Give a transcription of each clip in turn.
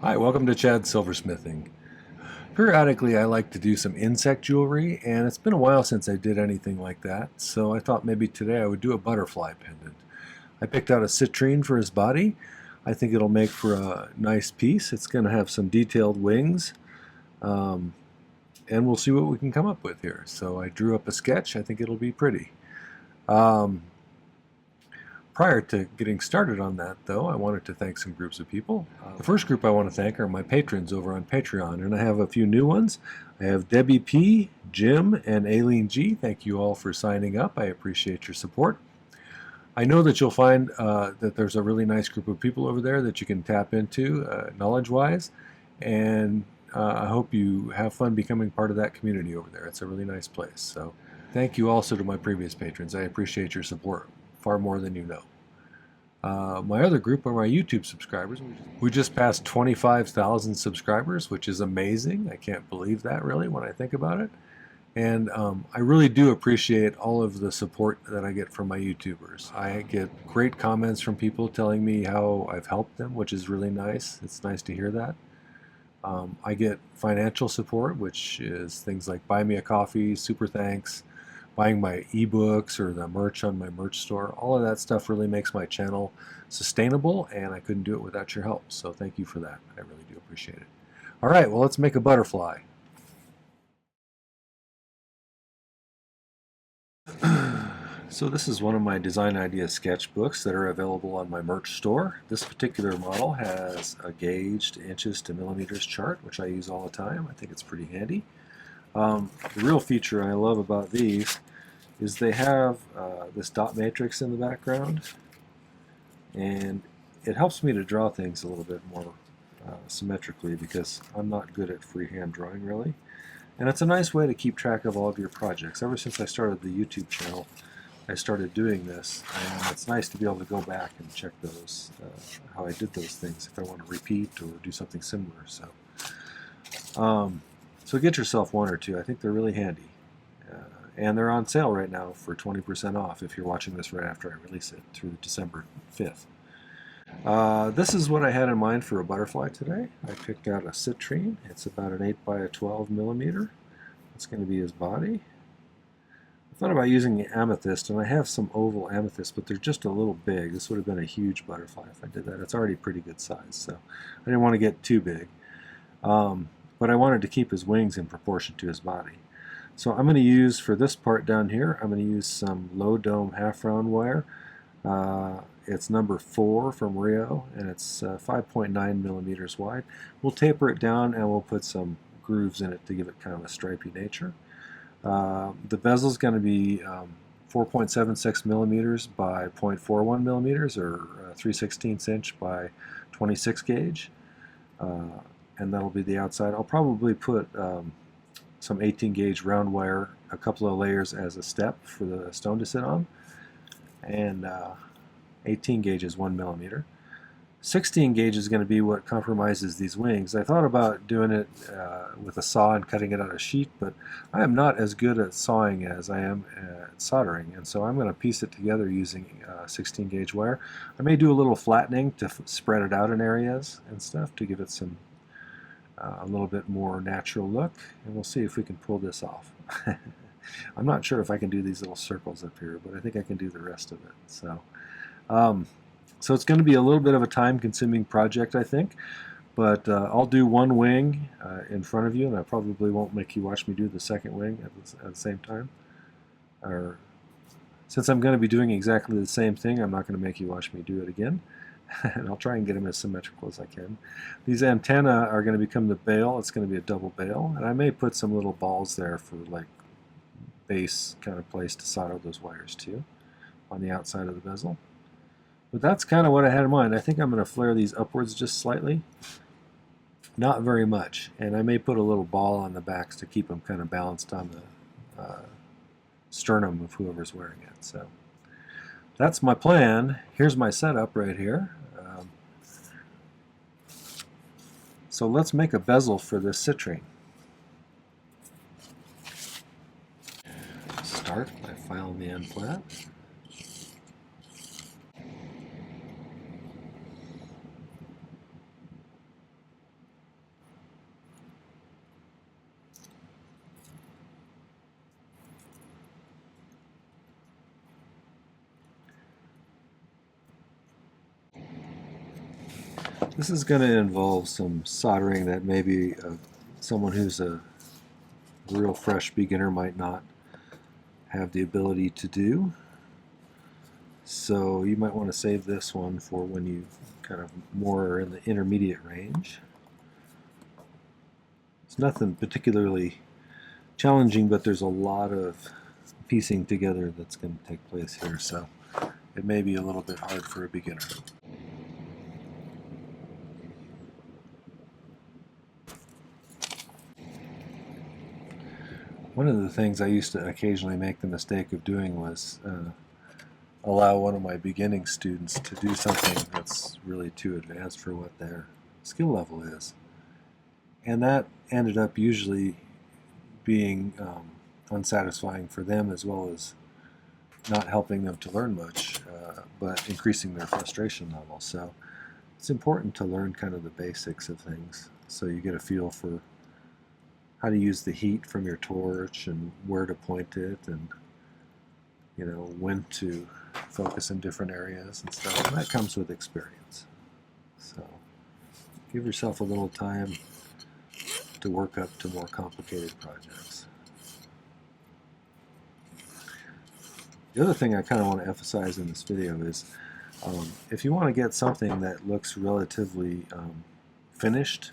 Hi, welcome to Chad's Silversmithing. Periodically, I like to do some insect jewelry, and it's been a while since I did anything like that, so I thought maybe today I would do a butterfly pendant. I picked out a citrine for his body. I think it'll make for a nice piece. It's going to have some detailed wings, um, and we'll see what we can come up with here. So I drew up a sketch. I think it'll be pretty. Um, Prior to getting started on that, though, I wanted to thank some groups of people. The first group I want to thank are my patrons over on Patreon, and I have a few new ones. I have Debbie P., Jim, and Aileen G. Thank you all for signing up. I appreciate your support. I know that you'll find that there's a really nice group of people over there that you can tap into knowledge-wise, and I hope you have fun becoming part of that community over there. It's a really nice place. So thank you also to my previous patrons. I appreciate your support far more than you know. My other group are my YouTube subscribers. We just passed 25,000 subscribers, which is amazing. I can't believe that, really, when I think about it. And I really do appreciate all of the support that I get from my YouTubers. I get great comments from people telling me how I've helped them, which is really nice. It's nice to hear that. I get financial support, which is things like buy me a coffee, super thanks, buying my ebooks or the merch on my merch store. All of that stuff really makes my channel sustainable, and I couldn't do it without your help. So thank you for that. I really do appreciate it. All right, well, let's make a butterfly. So this is one of my design idea sketchbooks that are available on my merch store. This particular model has a gauged inches to millimeters chart, which I use all the time. I think it's pretty handy. The real feature I love about these is they have this dot matrix in the background, and it helps me to draw things a little bit more symmetrically because I'm not good at freehand drawing really. And it's a nice way to keep track of all of your projects. Ever since I started the YouTube channel, I started doing this, and it's nice to be able to go back and check those, how I did those things if I want to repeat or do something similar. So get yourself one or two. I think they're really handy. And they're on sale right now for 20% off if you're watching this right after I release it through December 5th. This is what I had in mind for a butterfly today. I picked out a citrine. It's about an 8 by a 12 millimeter. It's going to be his body. I thought about using the amethyst, and I have some oval amethyst, but they're just a little big. This would have been a huge butterfly if I did that. It's already pretty good size, so I didn't want to get too big. But I wanted to keep his wings in proportion to his body. So I'm going to use, for this part down here, I'm going to use some low dome half round wire. It's number 4 from Rio, and it's 5.9 millimeters wide. We'll taper it down and we'll put some grooves in it to give it kind of a stripy nature. The bezel is going to be 4.76 millimeters by 0.41 millimeters, or 3/16 inch by 26 gauge, and that'll be the outside. I'll probably put some 18 gauge round wire, a couple of layers as a step for the stone to sit on, and 18 gauge is 1 millimeter. 16 gauge is going to be what compromises these wings. I thought about doing it with a saw and cutting it on a sheet, but I am not as good at sawing as I am at soldering, and so I'm going to piece it together using 16 gauge wire. I may do a little flattening to spread it out in areas and stuff to give it some a little bit more natural look, and we'll see if we can pull this off. I'm not sure if I can do these little circles up here, but I think I can do the rest of it. So it's going to be a little bit of a time-consuming project, I think, but I'll do one wing in front of you, and I probably won't make you watch me do the second wing at the same time. Or since I'm going to be doing exactly the same thing, I'm not going to make you watch me do it again. And I'll try and get them as symmetrical as I can. These antennae are going to become the bail. It's going to be a double bail, and I may put some little balls there for like base kind of place to solder those wires to on the outside of the bezel. But that's kind of what I had in mind. I think I'm going to flare these upwards just slightly, not very much, and I may put a little ball on the backs to keep them kind of balanced on the sternum of whoever's wearing it. So that's my plan. Here's my setup right here. So let's make a bezel for this citrine. Start by filing the end flat. This is going to involve some soldering that maybe someone who's a real fresh beginner might not have the ability to do. So you might want to save this one for when you kind of more are in the intermediate range. It's nothing particularly challenging, but there's a lot of piecing together that's going to take place here, so it may be a little bit hard for a beginner. One of the things I used to occasionally make the mistake of doing was allow one of my beginning students to do something that's really too advanced for what their skill level is. And that ended up usually being unsatisfying for them, as well as not helping them to learn much, but increasing their frustration level. So it's important to learn kind of the basics of things so you get a feel for how to use the heat from your torch and where to point it, and you know when to focus in different areas and stuff. And that comes with experience. So give yourself a little time to work up to more complicated projects. The other thing I kind of want to emphasize in this video is if you want to get something that looks relatively finished,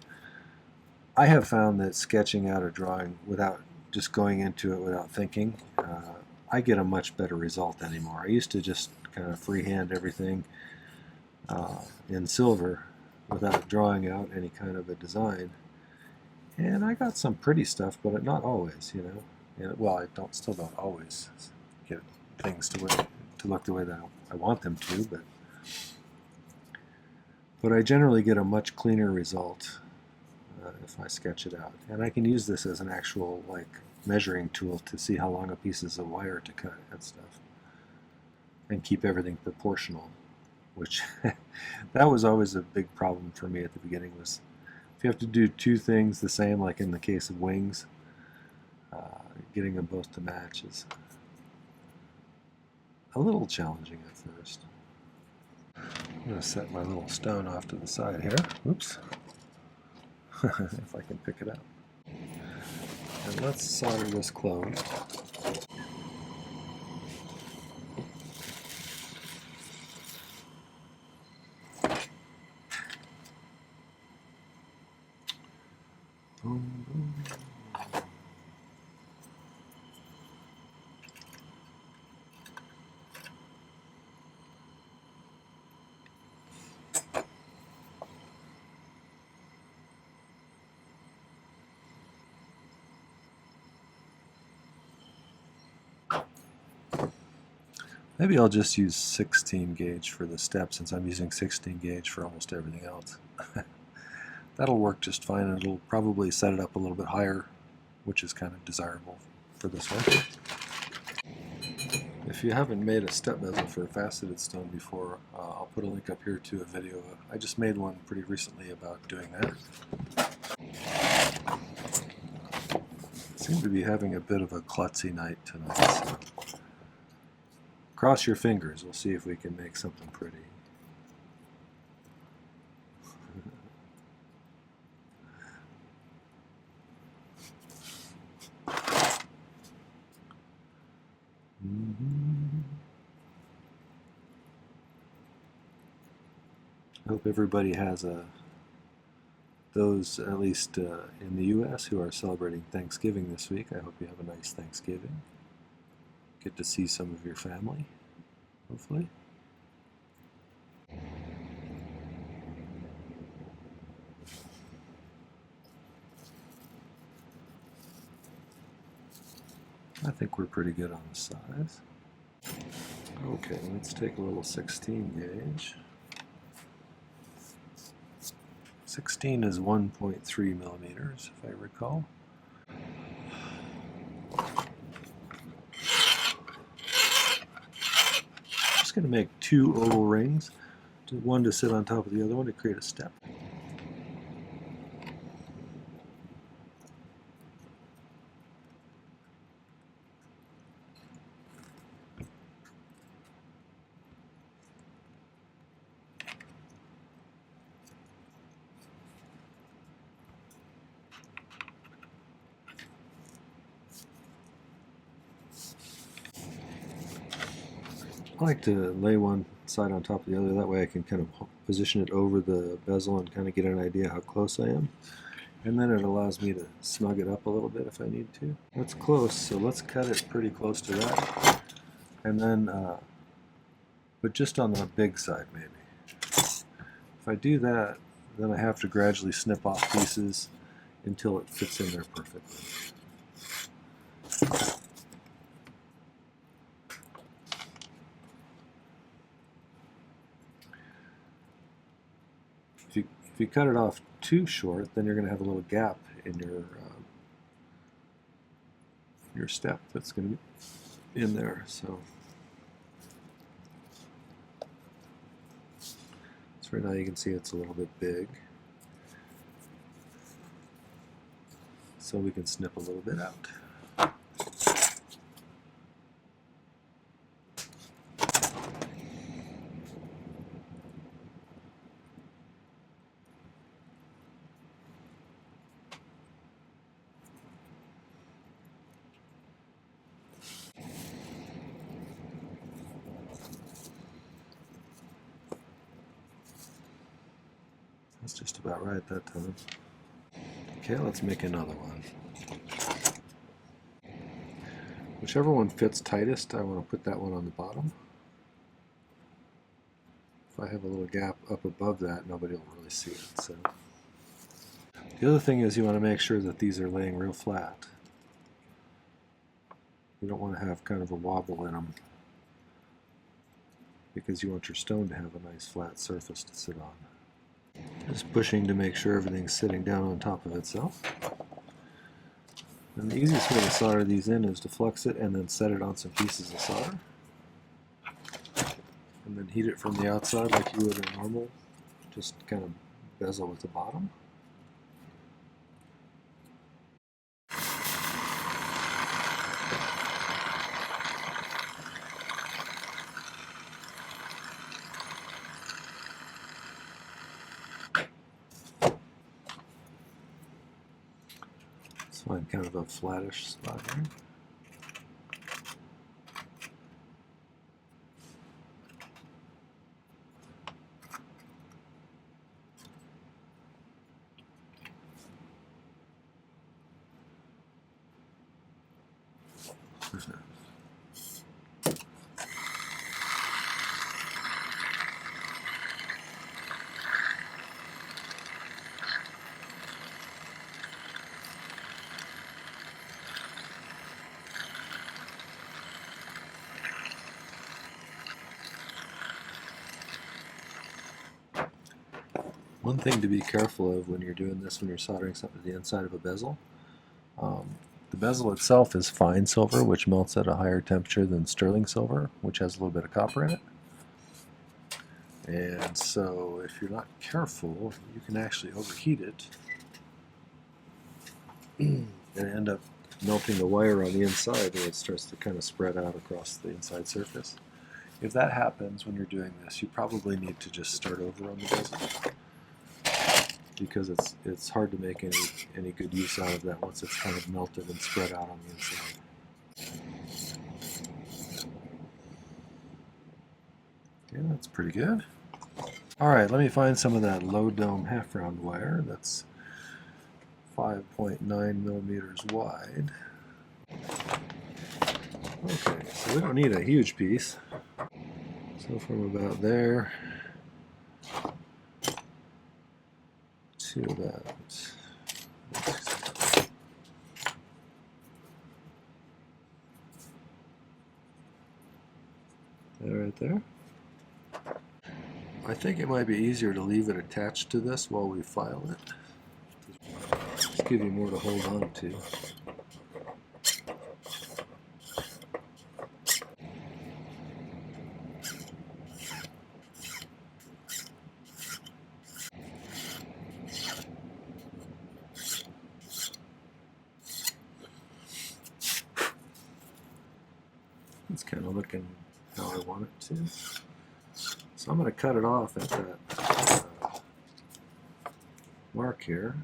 I have found that sketching out a drawing without just going into it without thinking, I get a much better result anymore. I used to just kind of freehand everything in silver without drawing out any kind of a design, and I got some pretty stuff, but not always, you know. And, well, still don't always get things to look the way that I want them to, but I generally get a much cleaner result if I sketch it out. And I can use this as an actual measuring tool to see how long a piece is of wire to cut and stuff, and keep everything proportional, which that was always a big problem for me at the beginning. Was if you have to do two things the same, like in the case of wings, getting them both to match is a little challenging at first. I'm going to set my little stone off to the side here. Oops. If I can pick it up. And let's solder this closed. Boom, boom. Maybe I'll just use 16 gauge for the step, since I'm using 16 gauge for almost everything else. That'll work just fine, and it'll probably set it up a little bit higher, which is kind of desirable for this one. If you haven't made a step bezel for a faceted stone before, I'll put a link up here to a video. I just made one pretty recently about doing that. Seem to be having a bit of a klutzy night tonight, so cross your fingers. We'll see if we can make something pretty. I hope everybody has those, at least in the U.S., who are celebrating Thanksgiving this week. I hope you have a nice Thanksgiving. Get to see some of your family, hopefully. I think we're pretty good on the size. Okay, let's take a little 16 gauge. 16 is 1.3 millimeters, if I recall. Just going to make two oval rings, one to sit on top of the other one to create a step. I like to lay one side on top of the other, that way I can kind of position it over the bezel and kind of get an idea how close I am. And then it allows me to snug it up a little bit if I need to. That's close, so let's cut it pretty close to that. And then, but just on the big side maybe. If I do that, then I have to gradually snip off pieces until it fits in there perfectly. If you cut it off too short, then you're going to have a little gap in your step that's going to be in there. So right now you can see it's a little bit big, so we can snip a little bit out. That's just about right that time. Okay, let's make another one. Whichever one fits tightest, I want to put that one on the bottom. If I have a little gap up above that, nobody will really see it. So the other thing is you want to make sure that these are laying real flat. You don't want to have kind of a wobble in them, because you want your stone to have a nice flat surface to sit on. Just pushing to make sure everything's sitting down on top of itself. And the easiest way to solder these in is to flux it and then set it on some pieces of solder. And then heat it from the outside like you would a normal, just kind of bezel at the bottom. Find kind of a flattish spot here. One thing to be careful of when you're doing this, when you're soldering something to the inside of a bezel, the bezel itself is fine silver, which melts at a higher temperature than sterling silver, which has a little bit of copper in it. And so if you're not careful, you can actually overheat it and end up melting the wire on the inside, where it starts to kind of spread out across the inside surface. If that happens when you're doing this, you probably need to just start over on the bezel, because it's hard to make any good use out of that once it's kind of melted and spread out on the inside. Okay, that's pretty good. Alright, let me find some of that low dome half round wire that's 5.9 millimeters wide. Okay, so we don't need a huge piece. So from about there to about that right there. I think it might be easier to leave it attached to this while we file it. Just give you more to hold on to. It's kind of looking how I want it to. So I'm going to cut it off at that mark here.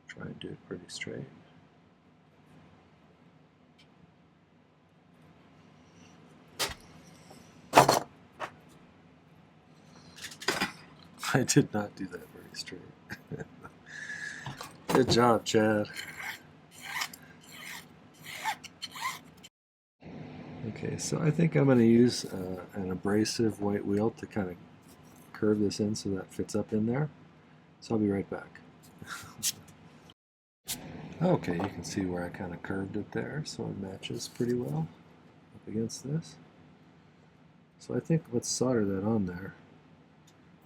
Try and do it pretty straight. I did not do that very straight. Good job, Chad. Okay, so I think I'm going to use an abrasive white wheel to kind of curve this in so that fits up in there. So I'll be right back. Okay, you can see where I kind of curved it there, so it matches pretty well up against this. So I think let's solder that on there,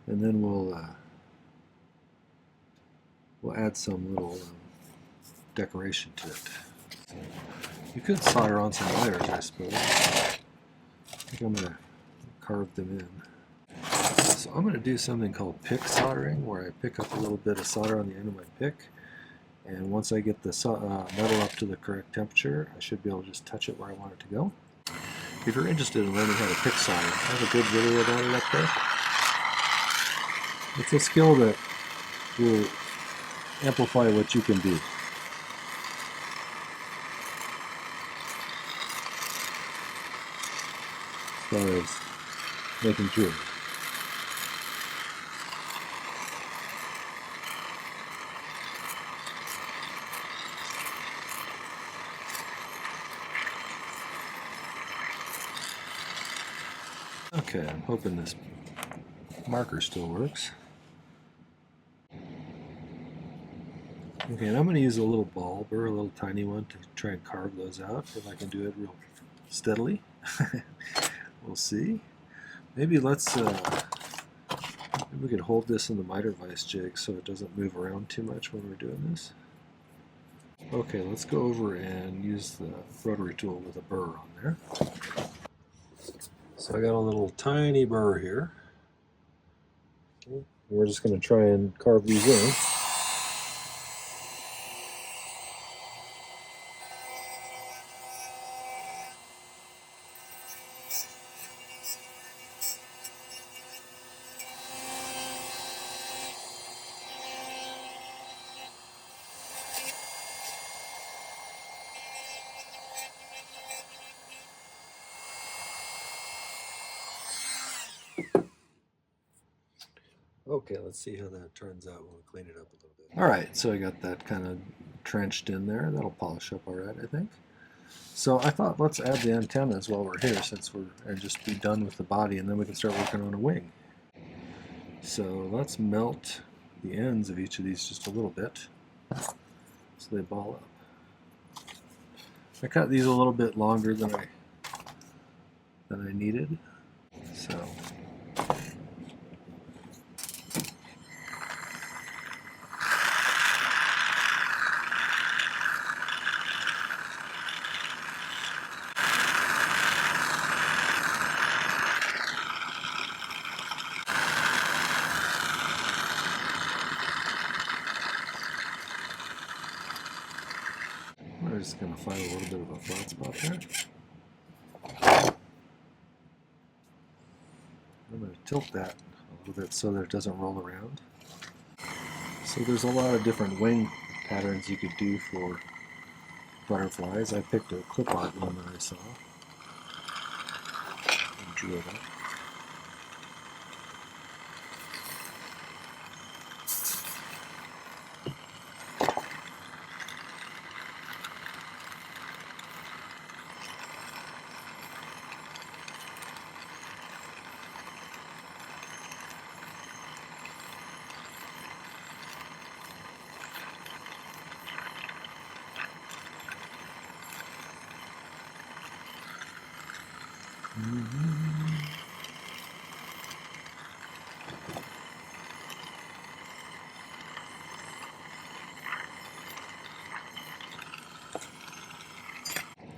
and then we'll add some little decoration to it. You could solder on some wires, I suppose. I think I'm going to carve them in. So I'm going to do something called pick soldering, where I pick up a little bit of solder on the end of my pick, and once I get the metal up to the correct temperature, I should be able to just touch it where I want it to go. If you're interested in learning how to pick solder, I have a good video about it up there. It's a skill that will amplify what you can do. As far as making jewelry. Okay, I'm hoping this marker still works. Okay, and I'm going to use a little bulb, or a little tiny one, to try and carve those out, if I can do it real steadily. We'll see. Maybe maybe we could hold this in the miter vise jig so it doesn't move around too much when we're doing this. Okay, let's go over and use the rotary tool with a burr on there. So I got a little tiny burr here. Okay, we're just going to try and carve these in. Okay, let's see how that turns out when we clean it up a little bit. Alright, so I got that kind of trenched in there. That'll polish up alright, I think. So I thought let's add the antennas while we're here, and just be done with the body, and then we can start working on a wing. So let's melt the ends of each of these just a little bit so they ball up. I cut these a little bit longer than I needed. So we're just going to find a little bit of a flat spot there. I'm going to tilt that a little bit so that it doesn't roll around. So there's a lot of different wing patterns you could do for butterflies. I picked a clip art one that I saw and drew it up.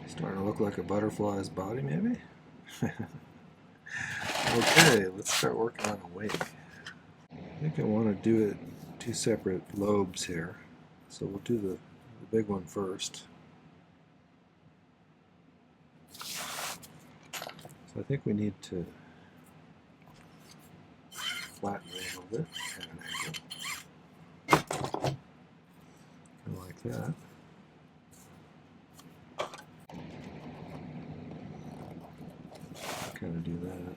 Starting to look like a butterfly's body, maybe? Okay, let's start working on a wing. I think I want to do it two separate lobes here. So we'll do the big one first. So I think we need to flatten it a little bit at an angle. Kind of like that. Kind of do that.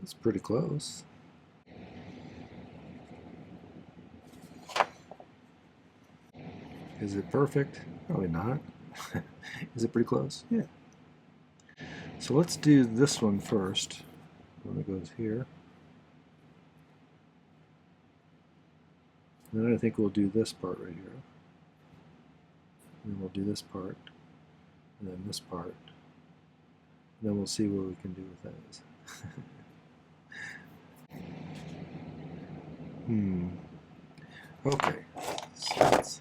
It's pretty close. Is it perfect? Probably not. Is it pretty close? Yeah. So let's do this one first. One that goes here. And then I think we'll do this part right here. And then we'll do this part. And then this part. And then we'll see what we can do with those. Okay. So let's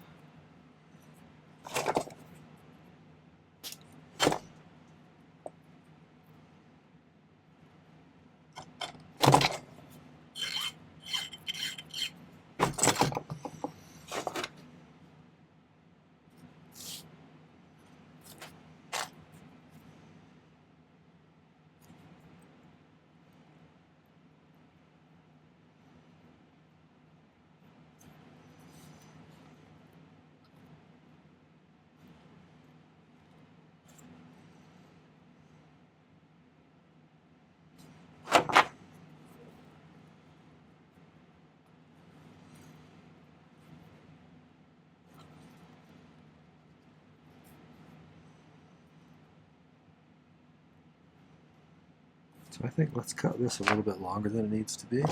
So I think let's cut this a little bit longer than it needs to be.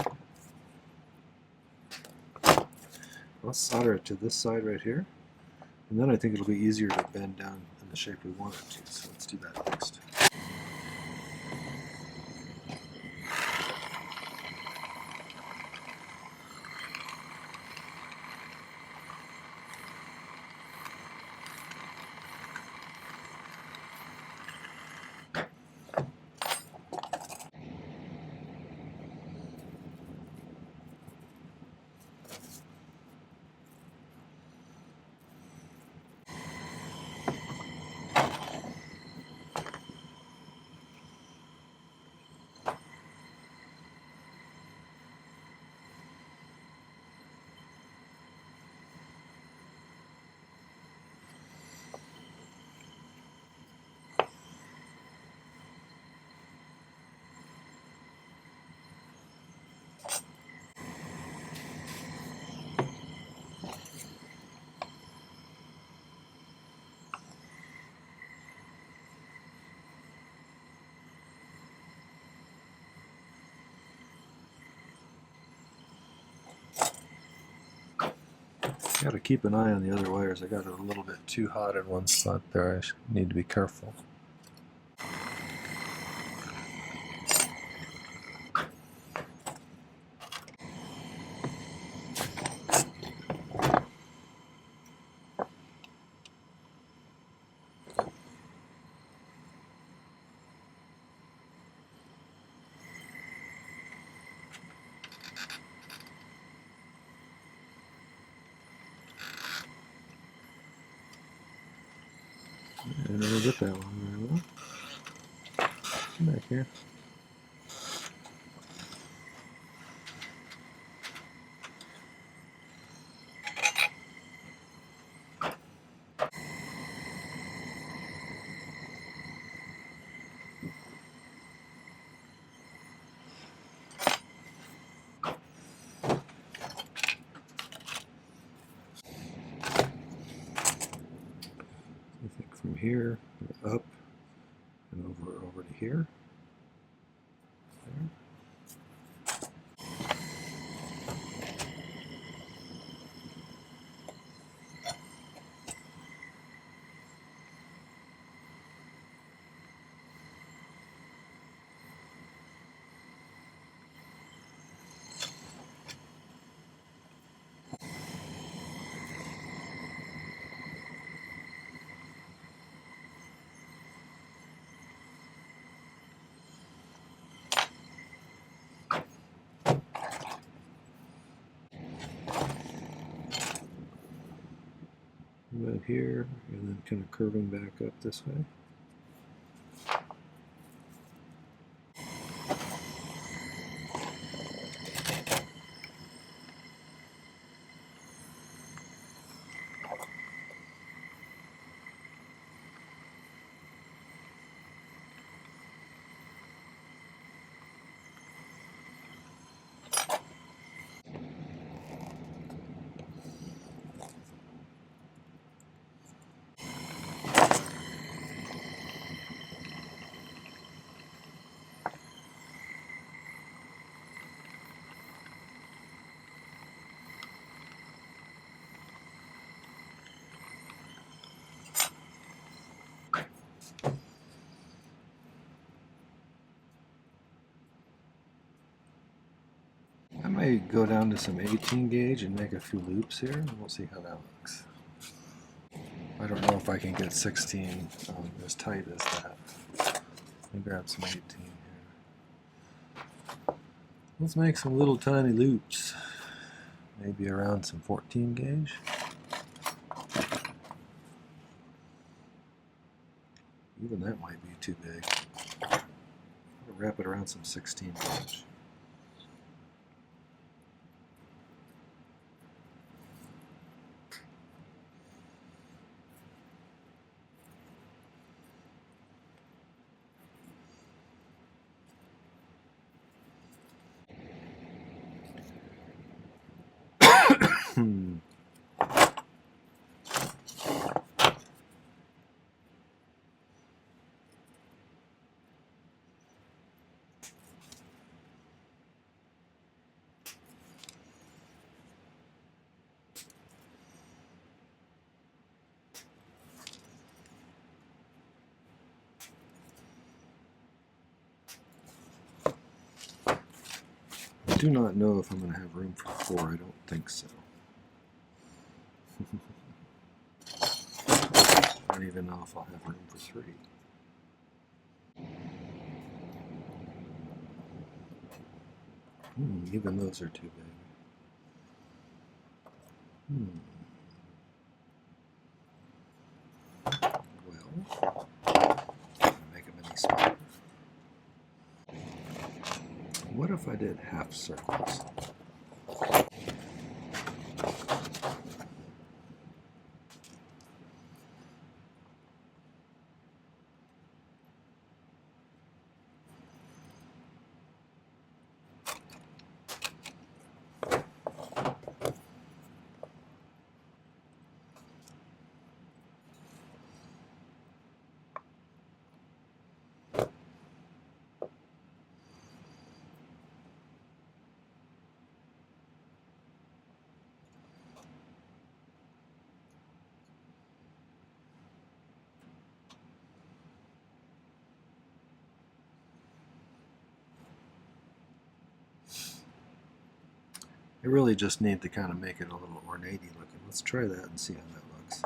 Let's solder it to this side right here. And then I think it'll be easier to bend down in the shape we want it to. So let's do that next. Got to keep an eye on the other wires. I got it a little bit too hot in one spot there. I need to be careful. I never get that one very well. Come back here. I think from here up and over to here. There. About here, and then kind of curving back up this way. might go down to some 18 gauge and make a few loops here, and we'll see how that looks. I don't know if I can get 16 as tight as that. Let me grab some 18 here. Let's make some little tiny loops, maybe around some 14 gauge. Even that might be too big. I'll wrap it around some 16 gauge. I do not know if I'm going to have room for 4. I don't think so. I don't even know if I'll have room for 3. Even those are too big. Well, make them any smaller. What if I did half circles? I really just need to kind of make it a little ornate looking. Let's try that and see how that looks.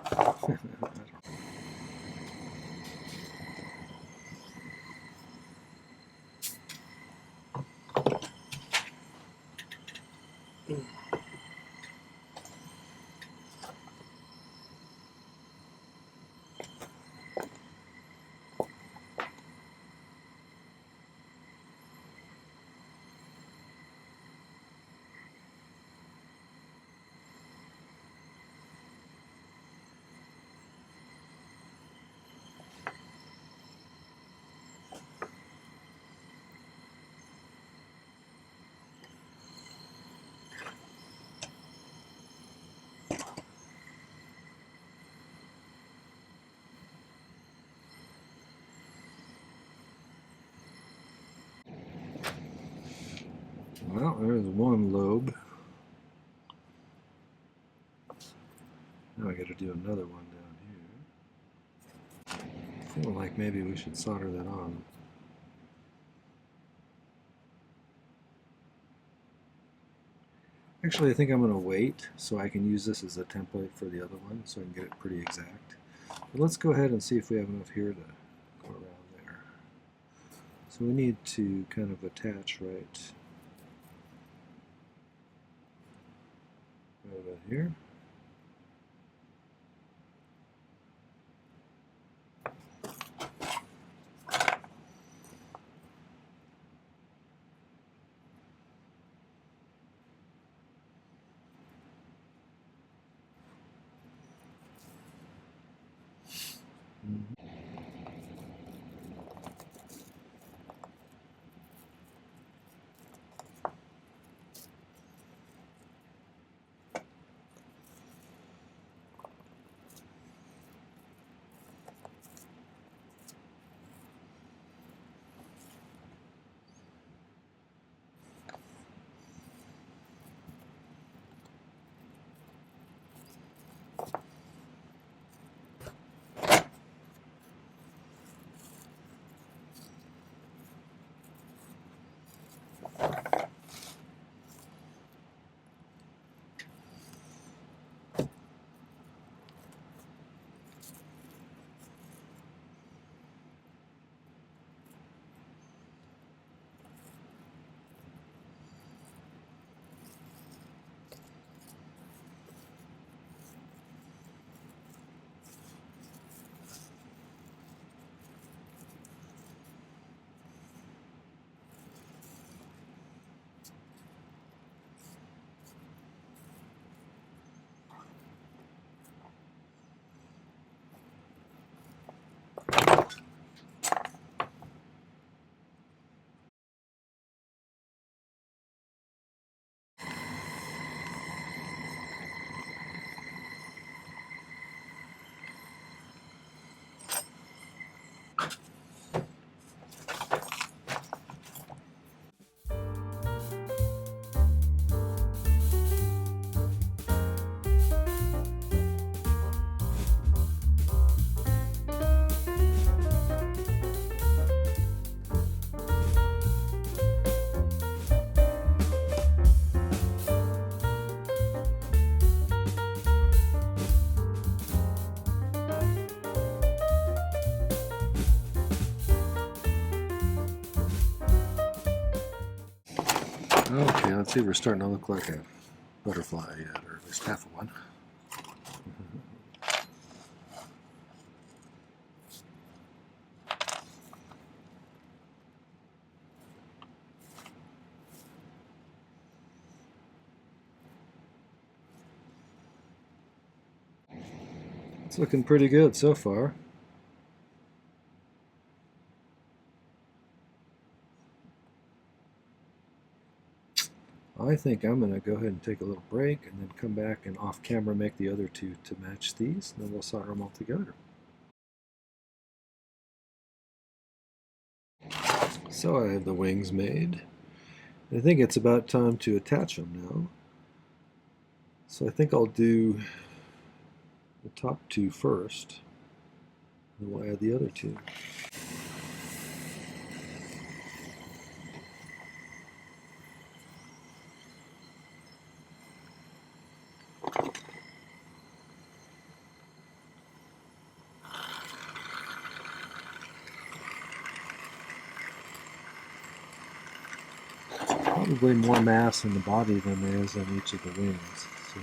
Well, there's one lobe. Now I got to do another one down here. I feel like maybe we should solder that on. Actually, I think I'm going to wait so I can use this as a template for the other one so I can get it pretty exact. But let's go ahead and see if we have enough here to go around there. So we need to kind of attach right about here. Okay, let's see if we're starting to look like a butterfly yet, or at least half of one. It's looking pretty good so far. I think I'm going to go ahead and take a little break and then come back and off camera make the other two to match these, and then we'll solder them all together. So I have the wings made. I think it's about time to attach them now. So I think I'll do the top two first, and we'll add the other two. Probably more mass in the body than there is on each of the wings. So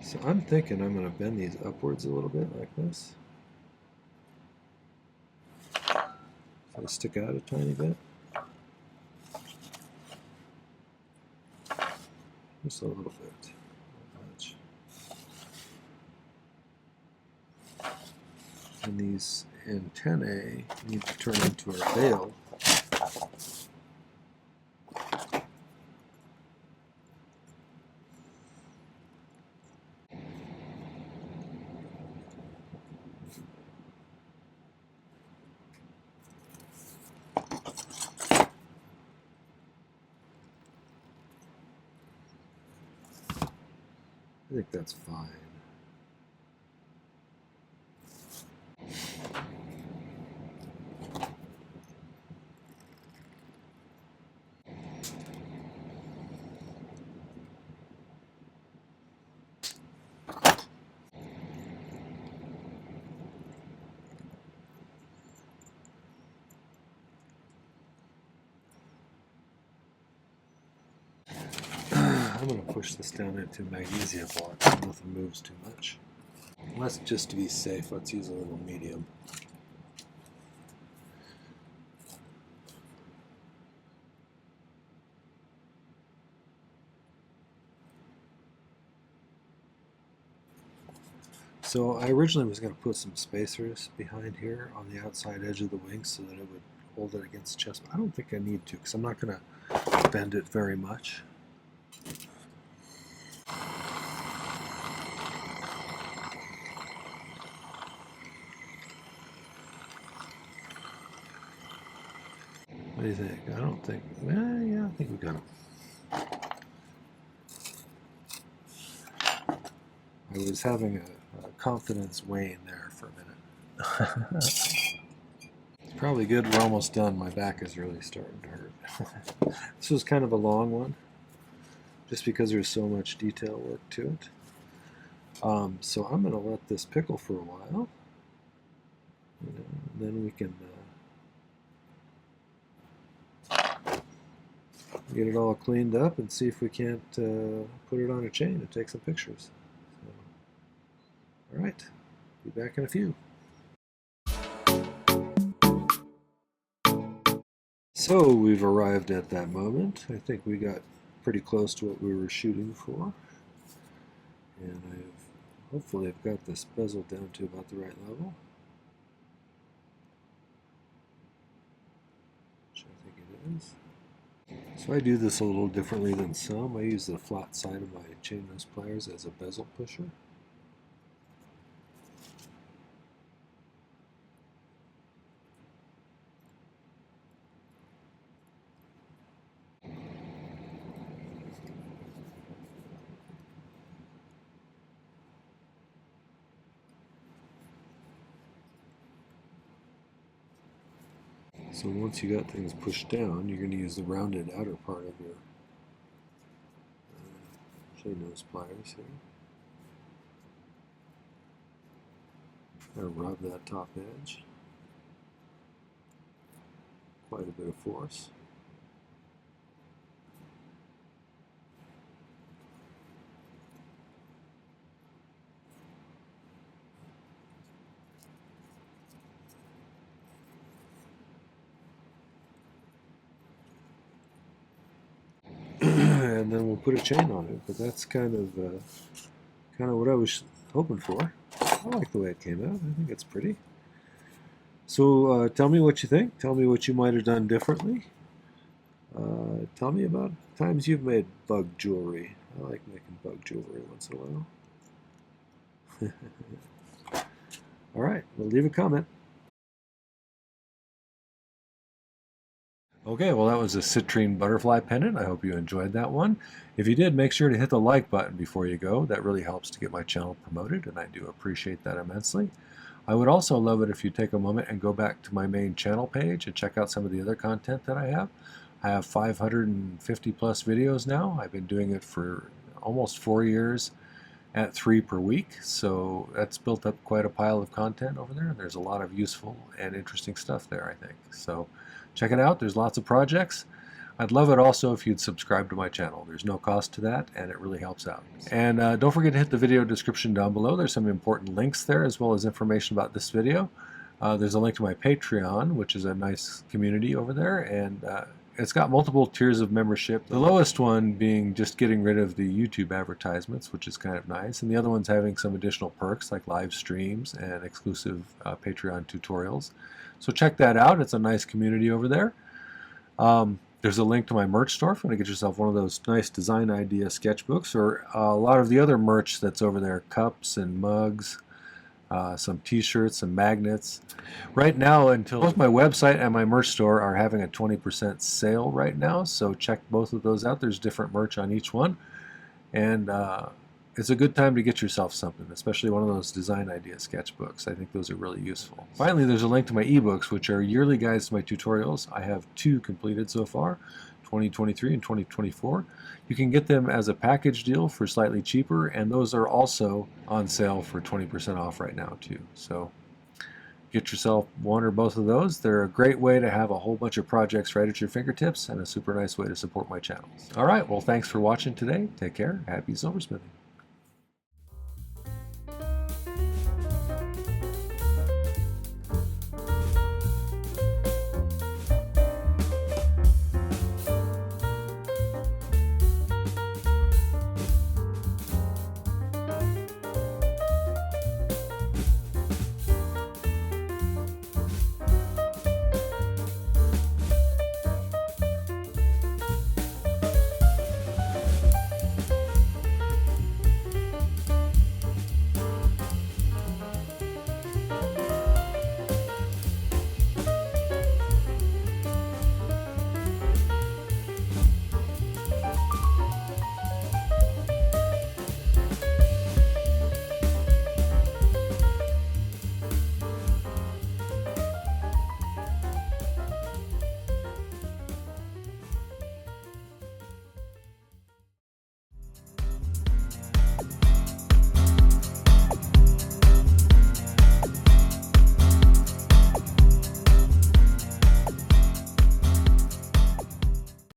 So I'm thinking I'm going to bend these upwards a little bit like this. So they stick out a tiny bit. Just a little bit. Not much. And these antennae need to turn into our veil. I think that's fine. I'm going to push this down into magnesium block so nothing moves too much. Let's just to be safe, let's use a little medium. So I originally was going to put some spacers behind here on the outside edge of the wing so that it would hold it against the chest, but I don't think I need to because I'm not going to bend it very much. do you think? I don't think. Yeah, I think we got them. I was having a confidence wane there for a minute. It's probably good we're almost done. My back is really starting to hurt. This was kind of a long one, just because there's so much detail work to it. So I'm going to let this pickle for a while. And then we can get it all cleaned up and see if we can't put it on a chain and take some pictures. So, all right, be back in a few. So we've arrived at that moment. I think we got pretty close to what we were shooting for. And hopefully I've got this bezel down to about the right level. Which I think it is. So I do this a little differently than some. I use the flat side of my chain nose pliers as a bezel pusher. So once you got things pushed down, you're going to use the rounded outer part of your chain nose pliers here. Kind of rub that top edge. Quite a bit of force. And then we'll put a chain on it, but that's kind of what I was hoping for. I like the way it came out. I think it's pretty. So tell me what you think. Tell me what you might have done differently. Tell me about times you've made bug jewelry. I like making bug jewelry once in a while. All right, well, leave a comment. Okay, well, that was a Citrine Butterfly Pendant. I hope you enjoyed that one. If you did, make sure to hit the like button before you go. That really helps to get my channel promoted, and I do appreciate that immensely. I would also love it if you take a moment and go back to my main channel page and check out some of the other content that I have. I have 550 plus videos now. I've been doing it for almost 4 years at 3 per week, so that's built up quite a pile of content over there. There's a lot of useful and interesting stuff there, I think. So check it out. There's lots of projects. I'd love it also if you'd subscribe to my channel. There's no cost to that, and it really helps out. And don't forget to hit the video description down below. There's some important links there, as well as information about this video. There's a link to my Patreon, which is a nice community over there, and it's got multiple tiers of membership. The lowest one being just getting rid of the YouTube advertisements, which is kind of nice, and the other one's having some additional perks like live streams and exclusive Patreon tutorials. So check that out. It's a nice community over there. There's a link to my merch store if you want to get yourself one of those nice design idea sketchbooks, or a lot of the other merch that's over there, cups and mugs, some t-shirts and magnets. Right now, until both my website and my merch store are having a 20% sale right now, so check both of those out. There's different merch on each one, and it's a good time to get yourself something, especially one of those design idea sketchbooks. I think those are really useful. Finally, there's a link to my ebooks, which are yearly guides to my tutorials. I have 2 completed so far, 2023 and 2024. You can get them as a package deal for slightly cheaper, and those are also on sale for 20% off right now too. So get yourself one or both of those. They're a great way to have a whole bunch of projects right at your fingertips, and a super nice way to support my channel. All right, well, thanks for watching today. Take care. Happy silversmithing.